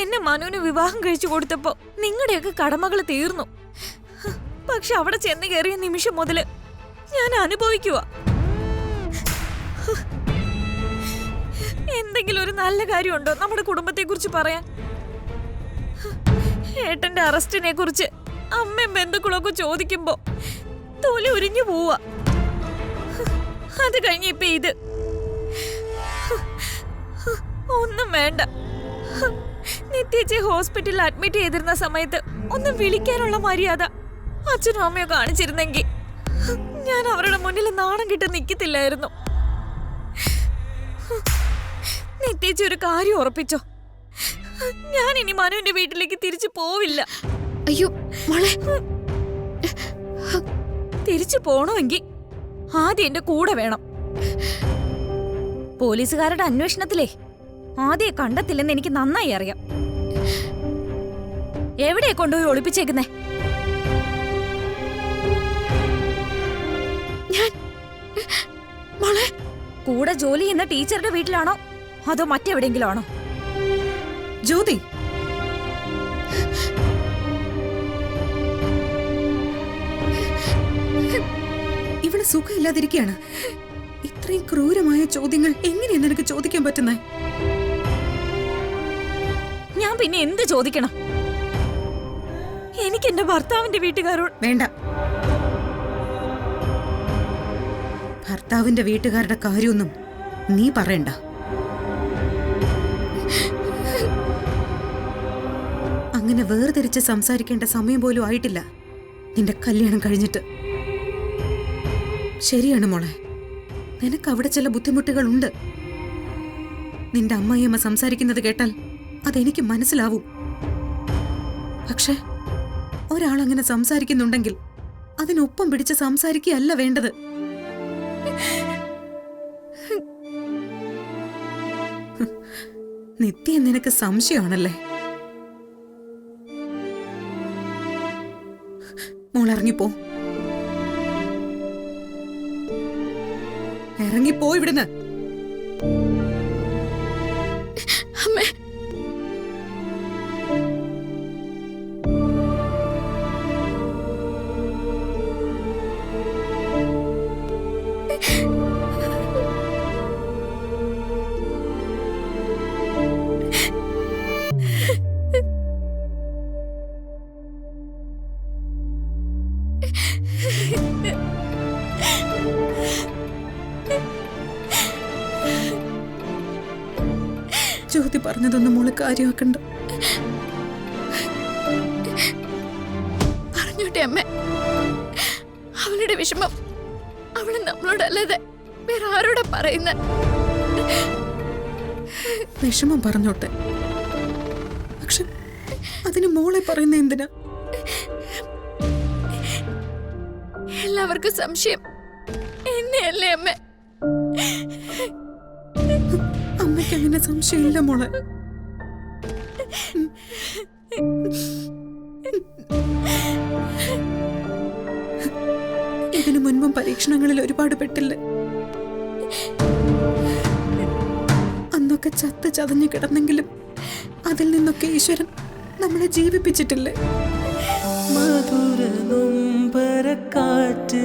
എന്നെ മനുവിന് വിവാഹം കഴിച്ചു കൊടുത്തപ്പോ നിങ്ങളുടെയൊക്കെ കടമകൾ തീർന്നു. പക്ഷെ അവിടെ ചെന്ന് കയറിയ നിമിഷം മുതല് ഞാൻ അനുഭവിക്കുക. എന്തെങ്കിലും ഒരു നല്ല കാര്യമുണ്ടോ നമ്മുടെ കുടുംബത്തെ കുറിച്ച് പറയാൻ? ഏട്ടന്റെ അറസ്റ്റിനെ കുറിച്ച് അമ്മയും ബന്ധുക്കളൊക്കെ ചോദിക്കുമ്പോ തൊലി ഉരിഞ്ഞു പോവാ. അത് കഴിഞ്ഞ ഇപ്പൊ ഇത് ഒന്നും വേണ്ട. നിത്യേച്ചി ഹോസ്പിറ്റലിൽ അഡ്മിറ്റ് ചെയ്തിരുന്ന സമയത്ത് ഒന്ന് വിളിക്കാനുള്ള മര്യാദ അച്ഛനും അമ്മയോ കാണിച്ചിരുന്നെങ്കിൽ ഞാൻ അവരുടെ മുന്നിൽ നാണം കിട്ടി നിൽക്കത്തില്ലായിരുന്നു. നിത്യേച്ചി ഒരു കാര്യം ഉറപ്പിച്ചോ, ഞാൻ ഇനി മനുവിന്റെ വീട്ടിലേക്ക് തിരിച്ചു പോവില്ല. അയ്യോ മോളെ, തിരിച്ചു പോണമെങ്കിൽ ആദ്യം എന്റെ കൂടെ വേണം. പോലീസുകാരുടെ അന്വേഷണത്തിലേ ആദ്യം കണ്ടെത്തില്ലെന്ന് എനിക്ക് നന്നായി അറിയാം. എവിടെയാ കൊണ്ടുപോയി ഒളിപ്പിച്ചേക്കുന്നേ? മോളെ, കൂടെ ജോലി ചെയ്യുന്ന ടീച്ചറുടെ വീട്ടിലാണോ അതോ മറ്റെവിടെയെങ്കിലും ആണോ? ജ്യോതി, ഇവിടെ സുഖമില്ലാതിരിക്കുകയാണ്. ഇത്രയും ക്രൂരമായ ചോദ്യങ്ങൾ എങ്ങനെയാ നിനക്ക് ചോദിക്കാൻ പറ്റുന്നേ? ഞാൻ പിന്നെ എന്ത് ചോദിക്കണം? എനിക്ക് എന്റെ ഭർത്താവിന്റെ വീട്ടുകാരോട് വേണ്ട. ഭർത്താവിന്റെ വീട്ടുകാരുടെ കാര്യമൊന്നും നീ പറയണ്ട. അങ്ങനെ വേർതിരിച്ച് സംസാരിക്കേണ്ട സമയം പോലും ആയിട്ടില്ല നിന്റെ കല്യാണം കഴിഞ്ഞിട്ട്. ശരിയാണ് മോളെ, നിനക്ക് അവിടെ ചില ബുദ്ധിമുട്ടുകളുണ്ട്. നിന്റെ അമ്മായിയമ്മ സംസാരിക്കുന്നത് കേട്ടാൽ അതെനിക്ക് മനസ്സിലാവും. പക്ഷെ ഒരാളങ്ങനെ സംസാരിക്കുന്നുണ്ടെങ്കിൽ അതിനൊപ്പം പിടിച്ച് സംസാരിക്കുകയല്ല വേണ്ടത്. നിത്യം നിനക്ക് സംശയമാണല്ലേ? മോളിറങ്ങിപ്പോ, ഇറങ്ങിപ്പോ ഇവിടുന്ന്. അമ്മേ, ജ്യോതി പറഞ്ഞതൊന്നും മോള് കാര്യമാക്കണ്ട. പറഞ്ഞോട്ടെ അമ്മ, അവളുടെ വിഷമം അവള് നമ്മളോടല്ലാതെ വേറെ ആരോടാ പറയുന്ന? വിഷമം പറഞ്ഞോട്ടെ, പക്ഷെ അതിന് മോളെ പറയുന്ന എന്തിനാ? എല്ലാവർക്കും സംശയം എന്നെയല്ലേ അമ്മ? അമ്മയ്ക്ക് അങ്ങനെ സംശയമില്ല മോളെ. ഇതിനു മുൻപും പരീക്ഷണങ്ങളിൽ ഒരുപാട് പെട്ടില്ലേ? അന്നൊക്കെ ചത്ത് ചതഞ്ഞു കിടന്നെങ്കിലും അതിൽ നിന്നൊക്കെ ഈശ്വരൻ നമ്മളെ ജീവിപ്പിച്ചിട്ടില്ലേ? മധുര നൊമ്പരക്കാറ്റ്